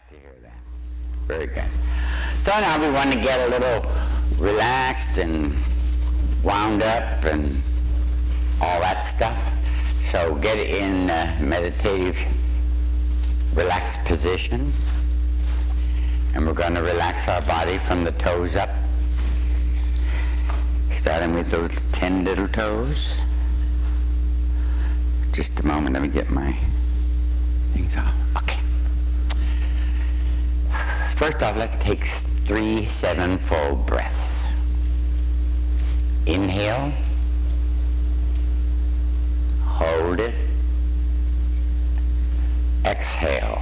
to hear that. Very good. So now we want to get a little relaxed and wound up and all that stuff. So get in a meditative, relaxed position. And we're going to relax our body from the toes up. Starting with those 10 little toes. Just a moment, let me get my things off. Okay. First off, let's take 3 7-fold breaths. Inhale. Hold it. Exhale.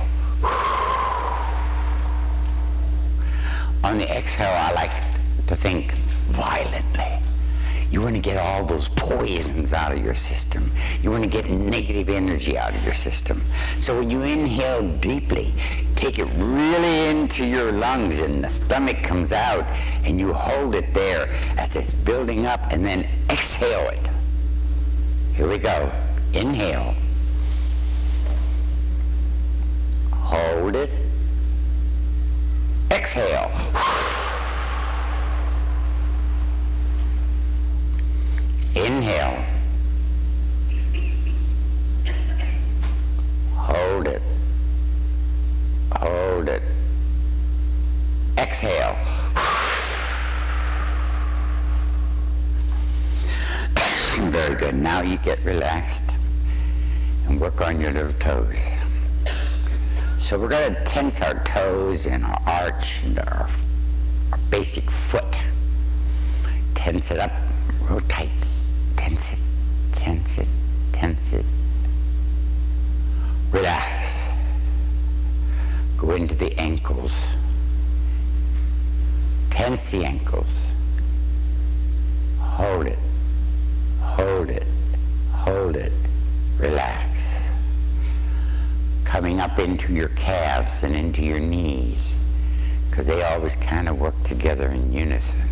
On the exhale, I like to think violently. You want to get all those poisons out of your system. You want to get negative energy out of your system. So when you inhale deeply, take it really into your lungs and the stomach comes out and you hold it there as it's building up and then exhale it. Here we go. Inhale. Hold it. Exhale. Inhale. Hold it. Hold it. Exhale. Very good. Now you get relaxed and work on your little toes. So we're going to tense our toes and our arch and our basic foot. Tense it up real tight. Tense it, tense it, tense it. Relax. Go into the ankles. Tense the ankles. Hold it, hold it, hold it. Relax. Coming up into your calves and into your knees, because they always kind of work together in unison.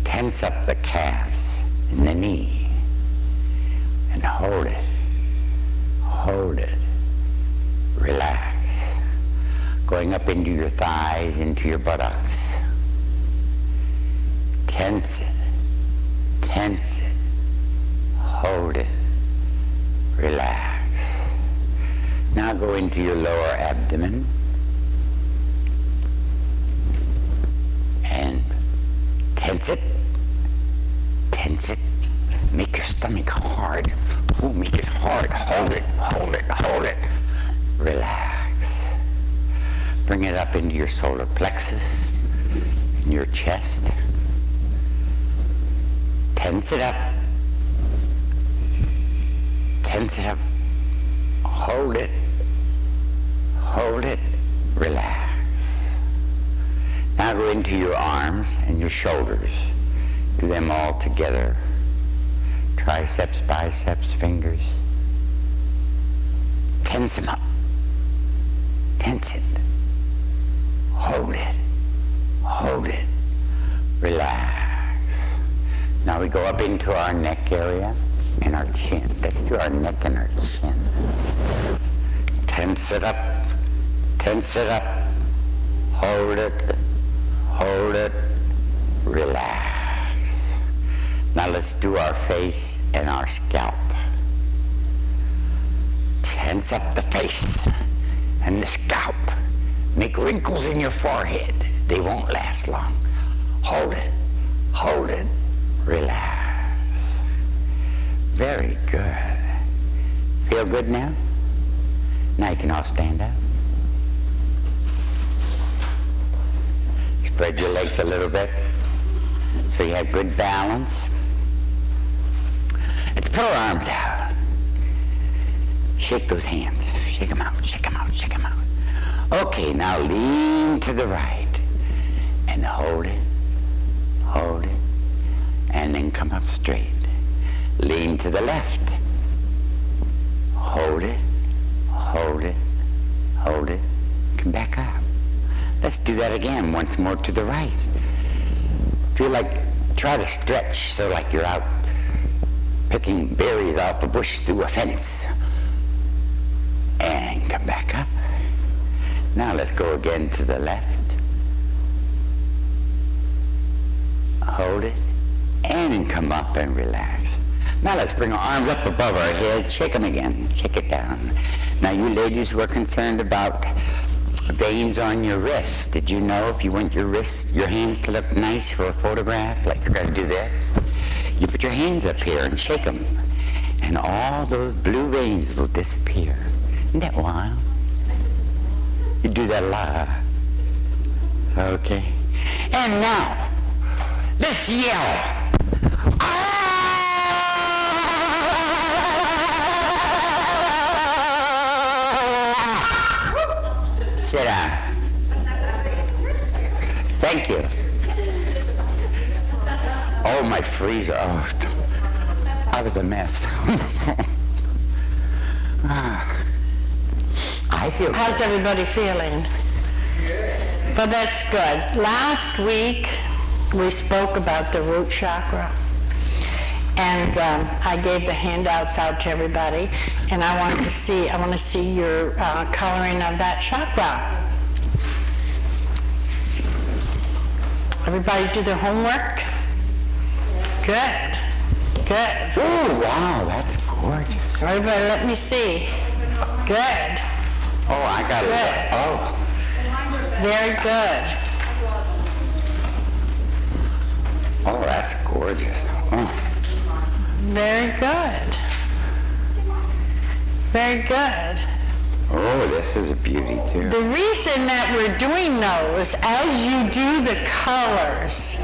Tense up the calves and the knee and hold it, relax. Going up into your thighs, into your buttocks. Tense it, hold it, relax. Now go into your lower abdomen and tense it. Make your stomach hard. Ooh, make it hard. Hold it. Relax. Bring it up into your solar plexus, in your chest. Tense it up. Hold it. Relax. Now go into your arms and your shoulders. Do them all together. Triceps, biceps, fingers. Tense them up. Tense it. Hold it. Relax. Now we go up into our neck area and our chin. Let's do our neck and our chin. Tense it up. Hold it. Relax. Now let's do our face and our scalp. Tense up the face and the scalp. Make wrinkles in your forehead. They won't last long. Hold it. Relax. Very good. Feel good now? Now you can all stand up. Spread your legs a little bit so you have good balance. Let's put our arms out. Shake those hands. Shake them out. Okay, now lean to the right and hold it, and then come up straight. Lean to the left. Hold it. Come back up. Let's do that again, once more to the right. Try to stretch so like you're out picking berries off a bush through a fence. And come back up. Now let's go again to the left. Hold it, and come up and relax. Now let's bring our arms up above our head, shake them again, shake it down. Now you ladies were concerned about veins on your wrists. Did you know if you want your hands to look nice for a photograph, like you're gonna do this, you put your hands up here and shake them, and all those blue veins will disappear. Isn't that wild? You do that a lot, huh? Okay. And now, let's yell. Sit down. Thank you. Oh, my freezer. Oh, I was a mess. I feel How's good. everybody feeling? But that's good. Last week, we spoke about the root chakra. And I gave the handouts out to everybody, and I want to see your coloring of that chakra. Everybody do their homework? Good, good. Oh, wow, that's gorgeous. Everybody let me see. Good, Oh, I got it. Good. Oh, very good. oh, that's gorgeous. Oh. Very good. Very good. Oh, this is a beauty, too. The reason that we're doing those, as you do the colors,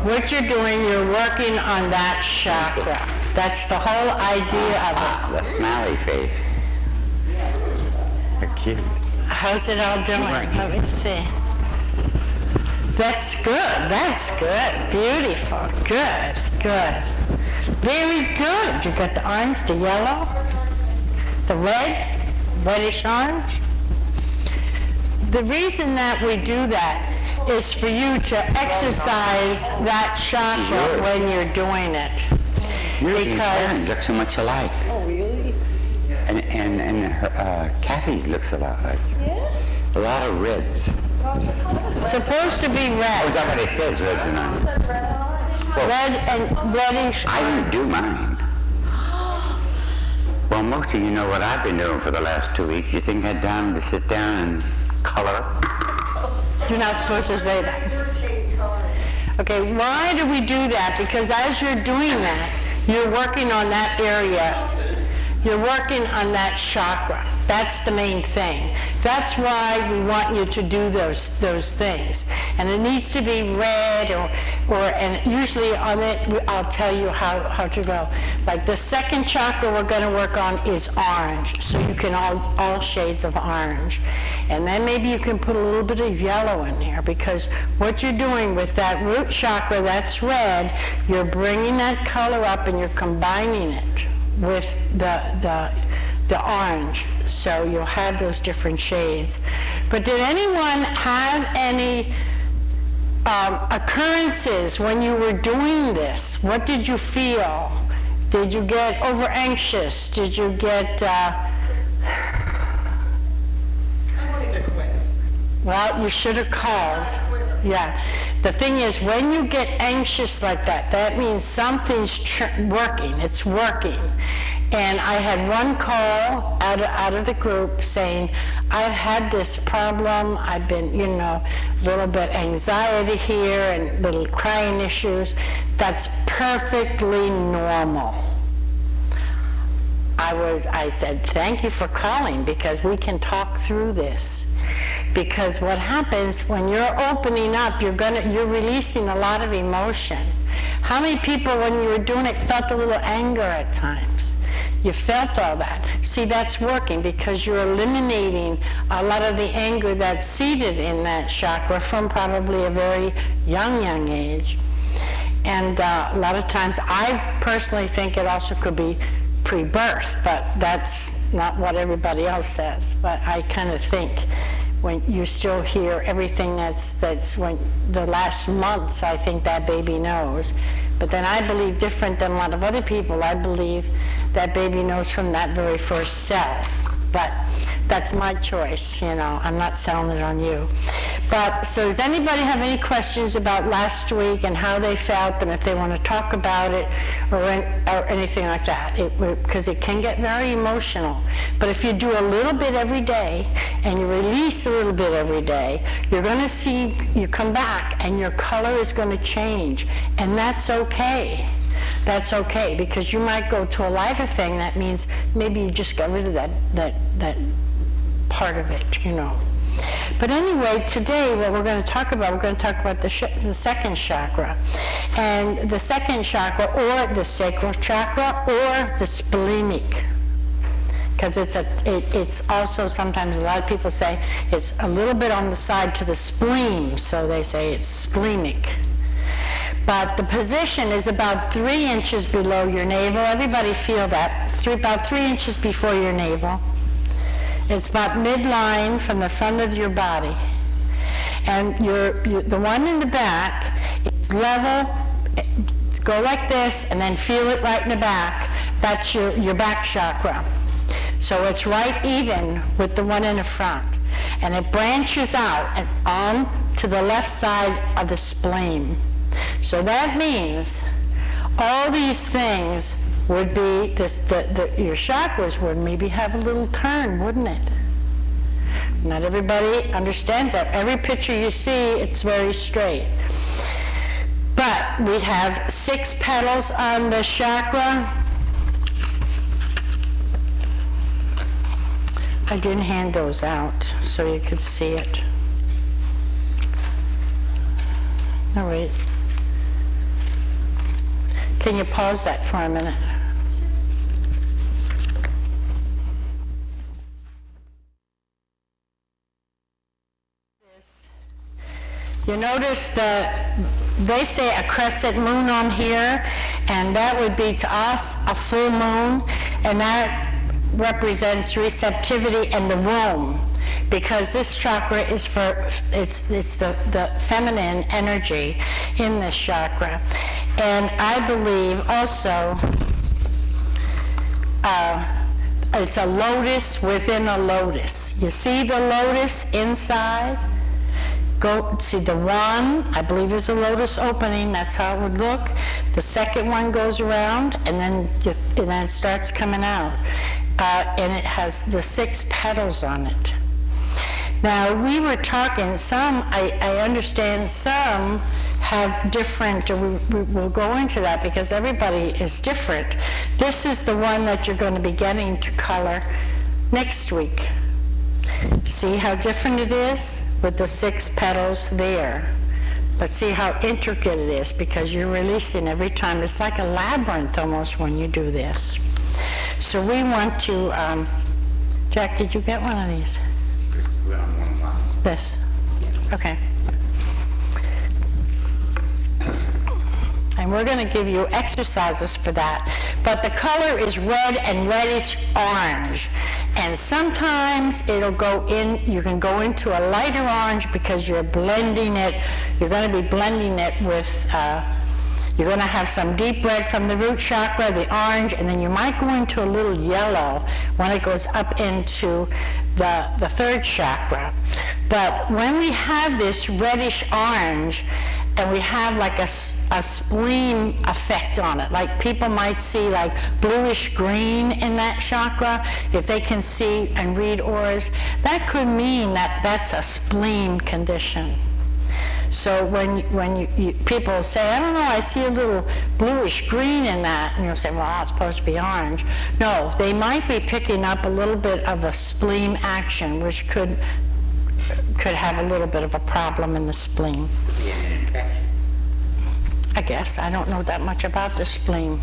what you're doing, you're working on that chakra. That's the whole idea of it. The smiley face. That's cute. How's it all doing? Let me see. That's good. That's good. Beautiful. Good. Good. Very good. You got the orange, the yellow, the red, reddish orange. The reason that we do that is for you to exercise that chakra when you're doing it. Yours and Karen Because look so much alike. Oh, really? And her, Kathy's looks a lot like you. Yeah? A lot of reds. it's supposed to be Oh, is red. that what it says, reds and orange? Said red on it? Red and reddish. I didn't do mine. Well, most of you know what I've been doing for the last 2 weeks. You think I had time to sit down and color? You're not supposed to say that. Irritating color. Okay, why do we do that? Because as you're doing that, you're working on that area. You're working on that chakra. That's the main thing. That's why we want you to do those things. And it needs to be red and usually on it, I'll tell you how to go. Like the second chakra we're going to work on is orange. So you can all shades of orange. And then maybe you can put a little bit of yellow in there, because what you're doing with that root chakra, that's red, you're bringing that color up and you're combining it with the orange, so you'll have those different shades. But did anyone have any occurrences when you were doing this? What did you feel? Did you get over anxious? Did you get I wanted to quit. well, you should have called. Yeah. The thing is, when you get anxious like that, that means something's working. It's working. And I had one call out of the group saying, I've had this problem. I've been, a little bit anxiety here and little crying issues. That's perfectly normal. I said, thank you for calling, because we can talk through this. Because what happens when you're opening up, you're releasing a lot of emotion. How many people, when you were doing it, felt a little anger at times? You felt all that. See, that's working, because you're eliminating a lot of the anger that's seated in that chakra from probably a very young age. And a lot of times, I personally think it also could be pre-birth, but that's not what everybody else says. But I kind of think when you still hear everything that's when the last months, I think that baby knows. But then I believe different than a lot of other people. I believe that baby knows from that very first cell. But That's my choice, you know, I'm not selling it on you. But, so does anybody have any questions about last week and how they felt, and if they want to talk about it, or anything like that? Because it can get very emotional. But if you do a little bit every day, and you release a little bit every day, you're going to see, you come back, and your color is going to change, and that's okay. That's okay, because you might go to a lighter thing. That means maybe you just got rid of that part of it, you know. But anyway, today what we're going to talk about the second chakra. And the second chakra, or the sacral chakra, or the splenic. Because it's also, sometimes a lot of people say it's a little bit on the side to the spleen, so they say it's splenic. But the position is about 3 inches below your navel. Everybody feel that? About 3 inches before your navel. It's about midline from the front of your body. And the one in the back, it's level, go like this, and then feel it right in the back. That's your back chakra. So it's right even with the one in the front. And it branches out and on to the left side of the spleen. So that means all these things would be, your chakras would maybe have a little turn, wouldn't it? Not everybody understands that. Every picture you see, it's very straight. But we have 6 petals on the chakra. I didn't hand those out so you could see it. All right. Can you pause that for a minute? You notice they say a crescent moon on here, and that would be to us a full moon, and that represents receptivity and the womb, because this chakra is it's the feminine energy in this chakra. And I believe also it's a lotus within a lotus. You see the lotus inside? Go see the one, I believe is a lotus opening. That's how it would look. The second one goes around, and then it starts coming out. And it has the 6 petals on it. Now, we were talking, I understand some have different, we'll go into that because everybody is different. This is the one that you're going to be getting to color next week. See how different it is with the 6 petals there. But see how intricate it is, because you're releasing every time. It's like a labyrinth almost when you do this. So we want to, Jack, did you get one of these? This? Okay. And we're going to give you exercises for that. But the color is red and reddish orange. And sometimes it'll go in, you can go into a lighter orange because you're blending it. You're going to be blending it with, you're going to have some deep red from the root chakra, the orange, and then you might go into a little yellow when it goes up into the third chakra. But when we have this reddish orange, and we have like a spleen effect on it, like people might see like bluish green in that chakra, if they can see and read auras, that could mean that that's a spleen condition. So when people say, I don't know, I see a little bluish green in that, and you'll say, well, it's supposed to be orange. No, they might be picking up a little bit of a spleen action, which could have a little bit of a problem in the spleen. I guess. I don't know that much about the spleen.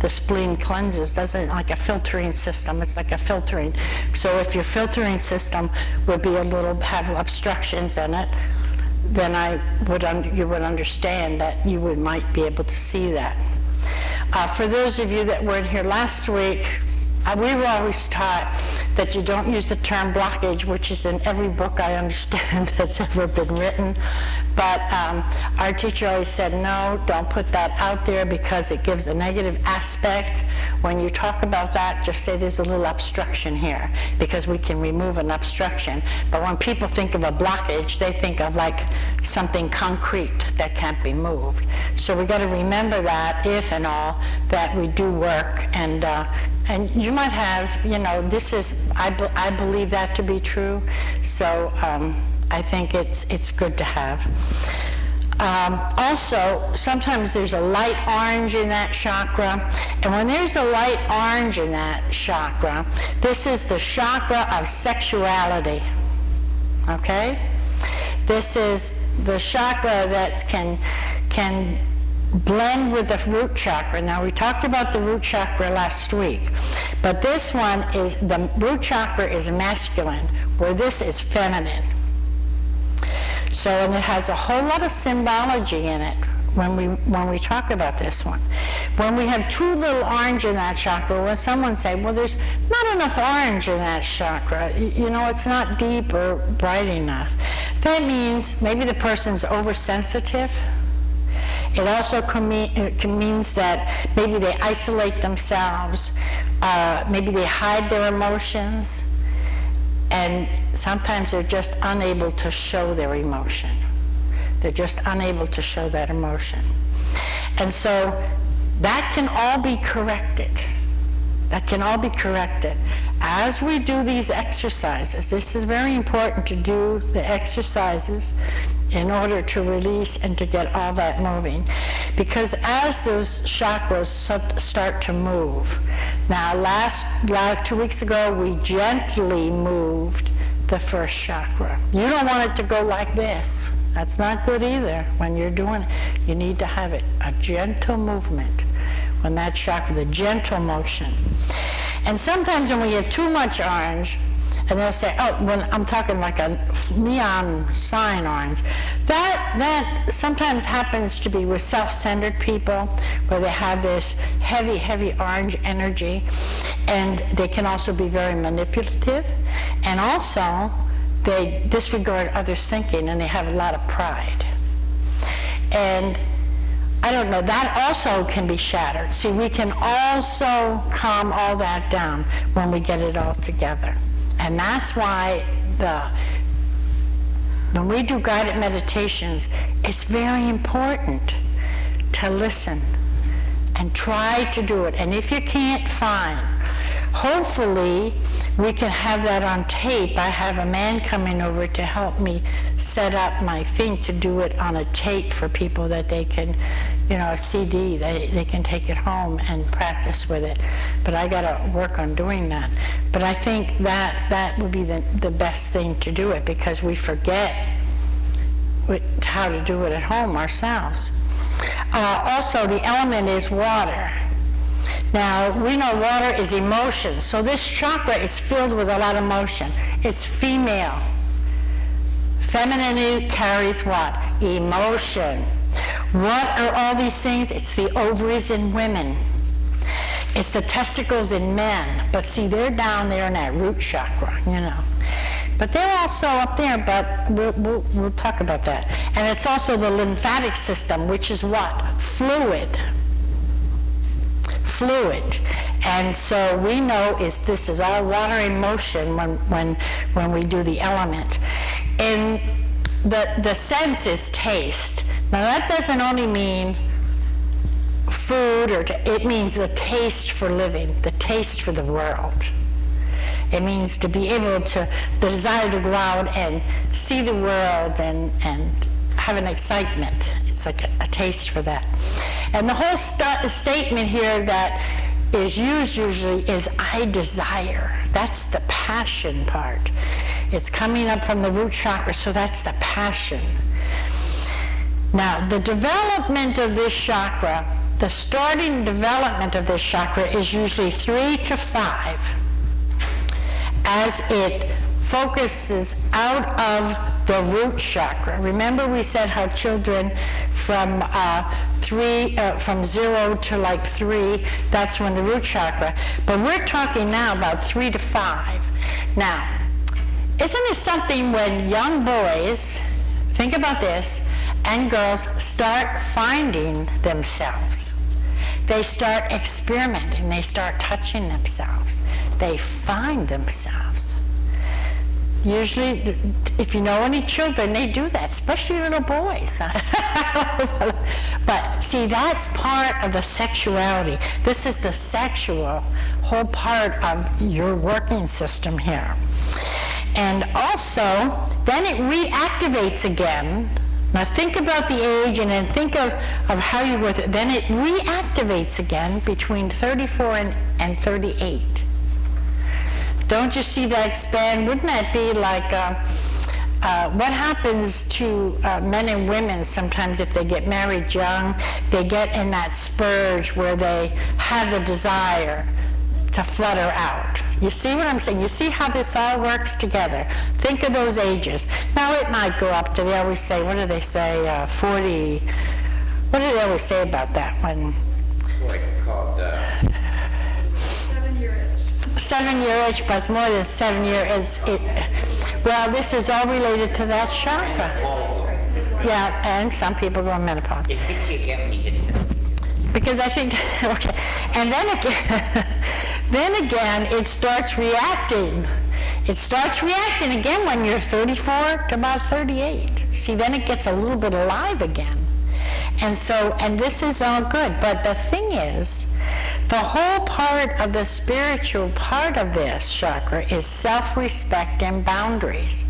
The spleen cleanses, doesn't like a filtering system. It's like a filtering. So if your filtering system would be have obstructions in it, then you would understand that you might be able to see that. For those of you that weren't here last week, we were always taught that you don't use the term blockage, which is in every book I understand that's ever been written. But our teacher always said, no, don't put that out there because it gives a negative aspect. When you talk about that, just say there's a little obstruction here, because we can remove an obstruction. But when people think of a blockage, they think of like something concrete that can't be moved. So we got to remember that, if and all, that we do work. And you might have, this is, I believe that to be true. So I think it's good to have. Also, sometimes there's a light orange in that chakra, and when there's a light orange in that chakra, this is the chakra of sexuality, okay? This is the chakra that can blend with the root chakra. Now, we talked about the root chakra last week, but this one is, the root chakra is masculine, where this is feminine. So, and it has a whole lot of symbology in it when we talk about this one. When we have too little orange in that chakra, when someone say, well, there's not enough orange in that chakra, it's not deep or bright enough, that means maybe the person's oversensitive. It also means that maybe they isolate themselves, maybe they hide their emotions, and sometimes they're just unable to show their emotion. They're just unable to show that emotion. And so that can all be corrected. That can all be corrected. As we do these exercises, this is very important to do the exercises in order to release and to get all that moving. Because as those chakras start to move, now last 2 weeks ago, we gently moved the first chakra. You don't want it to go like this. That's not good either. When you're doing it, you need to have it a gentle movement. When that chakra, the gentle motion. And sometimes when we get too much orange, and they'll say, oh, when I'm talking like a neon sign orange, that sometimes happens to be with self-centered people, where they have this heavy, heavy orange energy, and they can also be very manipulative, and also they disregard others' thinking, and they have a lot of pride. And I don't know, that also can be shattered. See, we can also calm all that down when we get it all together. And that's why when we do guided meditations, it's very important to listen and try to do it. And if you can't, fine. Hopefully, we can have that on tape. I have a man coming over to help me set up my thing to do it on a tape for people that they can, a CD, they can take it home and practice with it. But I got to work on doing that. But I think that would be the best thing to do it, because we forget how to do it at home ourselves. Also, the element is water. Now, we know water is emotion, so this chakra is filled with a lot of emotion. It's female. Femininity carries what? Emotion. What are all these things? It's the ovaries in women. It's the testicles in men. But see, they're down there in that root chakra, But they're also up there, but we'll talk about that. And it's also the lymphatic system, which is what? Fluid. And so we know this is all water in motion when we do the element. And the sense is taste. Now that doesn't only mean food, it means the taste for living, the taste for the world. It means to be able to, the desire to go out and see the world and have an excitement. It's like a taste for that. And the whole statement here that is used usually is I desire. That's the passion part. It's coming up from the root chakra, so that's the passion. Now, the development of this chakra, the starting development of this chakra is usually 3 to 5 as it focuses out of the root chakra. Remember we said how children from 0 to like 3, that's when the root chakra. But we're talking now about 3 to 5. Now, isn't it something when young boys, think about this, and girls start finding themselves? They start experimenting, they start touching themselves, they find themselves. Usually, if you know any children, they do that, especially little boys. But see, that's part of the sexuality. This is the sexual whole part of your working system here. And also, then it reactivates again. Now think about the age and then think of how you were, then it reactivates again between 34 and 38. Don't you see that expand? Wouldn't that be like, what happens to men and women sometimes if they get married young? They get in that spurge where they have the desire to flutter out. You see what I'm saying? You see how this all works together? Think of those ages. Now it might go up to, they always say, what do they say, 40, what do they always say about that one? Well, it's called... 7-year itch. 7-year itch, but it's more than 7-year. Well, this is all related to that chakra. Yeah, and some people go on menopause. It hits you again when you hit 7. Because I think, okay, and then again, it starts reacting. It starts reacting again when you're 34 to about 38. See, then it gets a little bit alive again. And so, and this is all good, but the thing is, the whole part of the spiritual part of this chakra is self-respect and boundaries.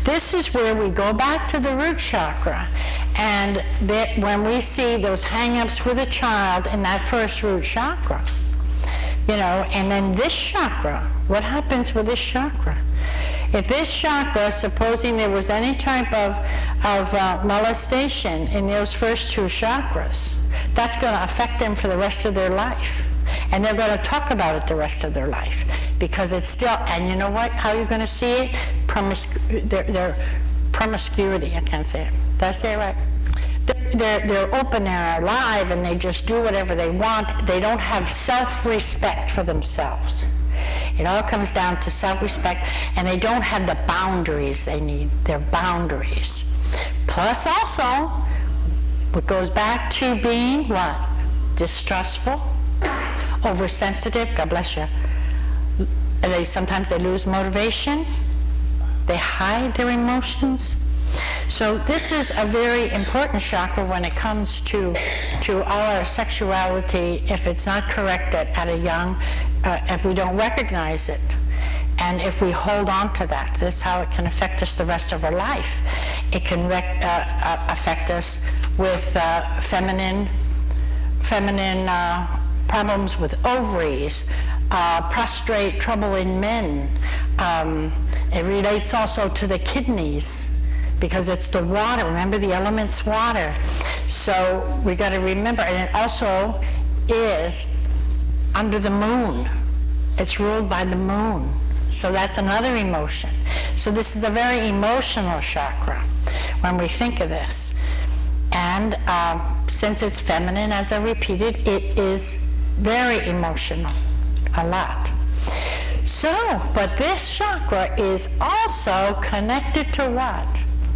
This is where we go back to the root chakra, and that when we see those hang-ups with a child in that first root chakra, you know, and then this chakra, what happens with this chakra? If this chakra, supposing there was any type of molestation in those first 2 chakras, that's going to affect them for the rest of their life. And they're going to talk about it the rest of their life. Because it's still, and you know what, how you're going to see it? Their promiscuity, I can't say it. Did I say it right? They're open, they're alive, and they just do whatever they want. They don't have self-respect for themselves. It all comes down to self-respect, and they don't have the boundaries they need, their boundaries. Plus also, what goes back to being what? Distrustful, oversensitive, God bless you. And sometimes they lose motivation, they hide their emotions. So this is a very important chakra when it comes to our sexuality. If it's not corrected at a young, if we don't recognize it, and if we hold on to that, this is how it can affect us the rest of our life. It can affect us with feminine problems with ovaries, prostrate trouble in men. It relates also to the kidneys, because it's the water. Remember, the element's water. So we got to remember, and it also is under the moon. It's ruled by the moon. So that's another emotion. So this is a very emotional chakra when we think of this. And since it's feminine, as I repeated, it is very emotional, a lot. So, but this chakra is also connected to what?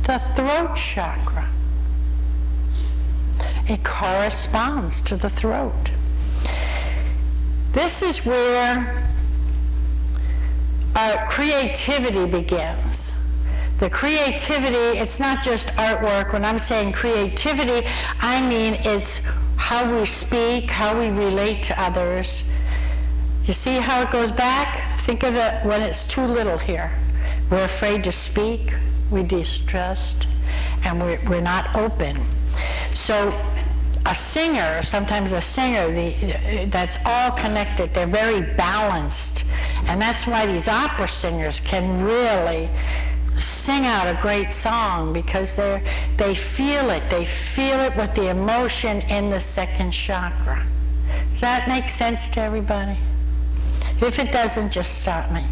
The throat chakra. It corresponds to the throat. This is where our creativity begins. The creativity, it's not just artwork. When I'm saying creativity, I mean it's how we speak, how we relate to others. You see how it goes back? Think of it when it's too little here. We're afraid to speak, we distrust, and we're not open. So a singer, sometimes a singer, that's all connected. They're very balanced. And that's why these opera singers can really sing out a great song, because they feel it. They feel it with the emotion in the second chakra. Does that make sense to everybody? If it doesn't, just stop me.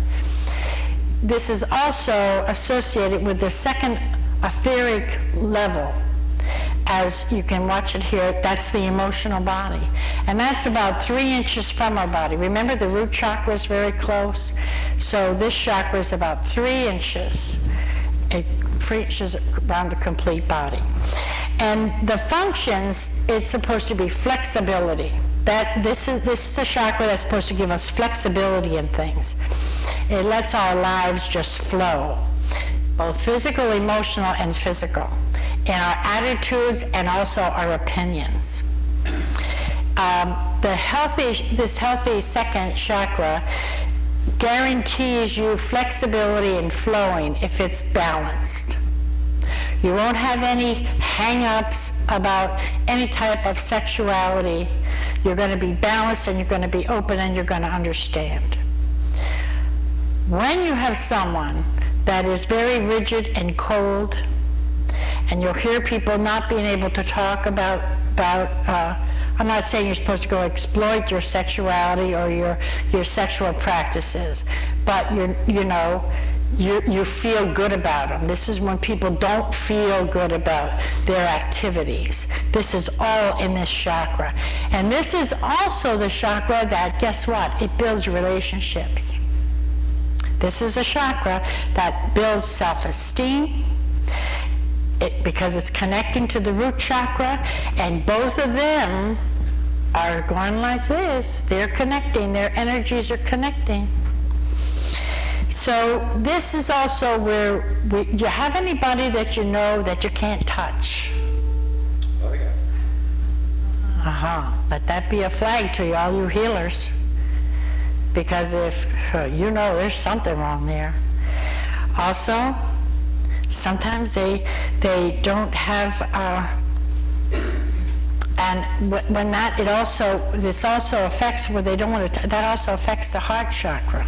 This is also associated with the second etheric level. as you can watch it here, that's the emotional body. And that's about 3 inches from our body. Remember, the root chakra is very close. So this chakra is about 3 inches. 3 inches around the complete body. And the functions, it's supposed to be flexibility. This is a chakra that's supposed to give us flexibility in things. It lets our lives just flow, both physical, emotional, and physical, in our attitudes and also our opinions. This healthy second chakra guarantees you flexibility and flowing if it's balanced. You won't have any hang-ups about any type of sexuality. You're going to be balanced, and you're going to be open, and you're going to understand. When you have someone that is very rigid and cold, and you'll hear people not being able to talk about I'm not saying you're supposed to go exploit your sexuality or your sexual practices, but you feel good about them. This is when people don't feel good about their activities. This is all in this chakra. And this is also the chakra that, guess what? It builds relationships. This is a chakra that builds self-esteem, because it's connecting to the root chakra, and both of them are going like this. They're connecting. Their energies are connecting. So this is also where you have anybody that you know that you can't touch. Oh, yeah. Let that be a flag to you, all you healers. Because if you know there's something wrong there. Also, sometimes they don't have, and when this also affects where they don't want to, that also affects the heart chakra.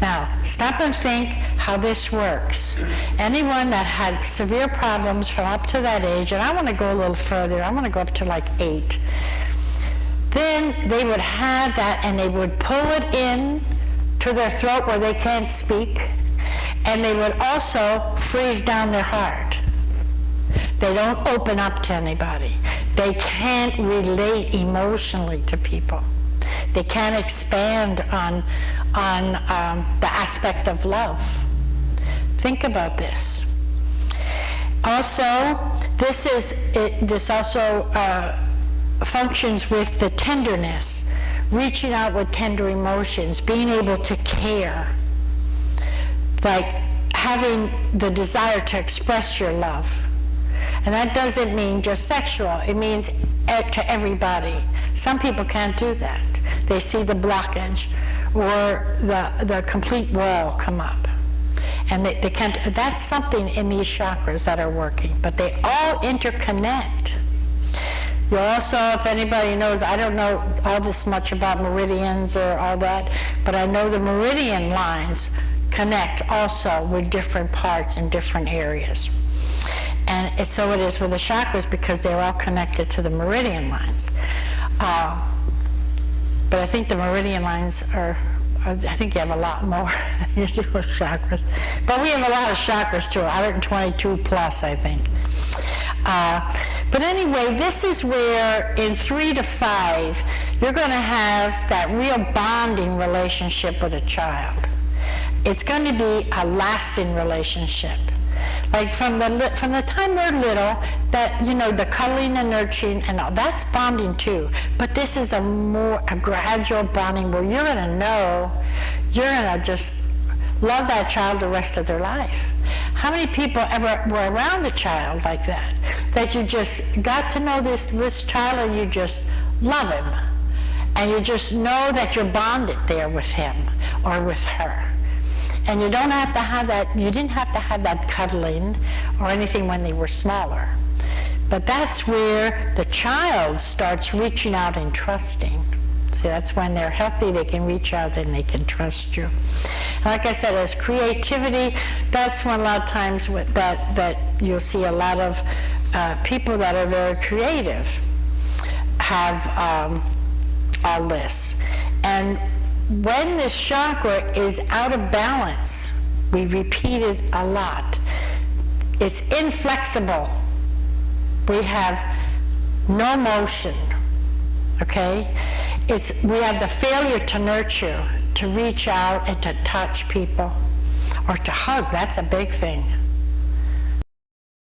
Now, stop and think how this works. Anyone that had severe problems from up to that age, and I want to go a little further, I want to go up to like 8, then they would have that, and they would pull it in to their throat where they can't speak, and they would also freeze down their heart. They don't open up to anybody. They can't relate emotionally to people. They can't expand on the aspect of love. Think about this. Also, this also functions with the tenderness, reaching out with tender emotions, being able to care, like having the desire to express your love. And that doesn't mean just sexual. It means to everybody. Some people can't do that. They see the blockage or the complete wall come up. And they can't. That's something in these chakras that are working. But they all interconnect. You also, if anybody knows, I don't know all this much about meridians or all that, but I know the meridian lines connect also with different parts in different areas. And so it is with the chakras, because they're all connected to the meridian lines. But I think the meridian lines I think you have a lot more than you do with chakras. But we have a lot of chakras too, 122 plus, I think. But anyway, this is where in 3 to 5, you're going to have that real bonding relationship with a child. It's going to be a lasting relationship. Like from the time they're little, that, the cuddling and nurturing and all, that's bonding too. But this is a gradual bonding where you're going to just love that child the rest of their life. How many people ever were around a child like that? That you just got to know this child, and you just love him. And you just know that you're bonded there with him or with her. And you don't have to have that, you didn't have to have that cuddling or anything when they were smaller. But that's where the child starts reaching out and trusting. See, that's when they're healthy, they can reach out and they can trust you. And like I said, as creativity, that's when a lot of times that you'll see a lot of people that are very creative have all this. And when this chakra is out of balance, we repeat it a lot, it's inflexible. We have no motion, okay? We have the failure to nurture, to reach out and to touch people, or to hug. That's a big thing.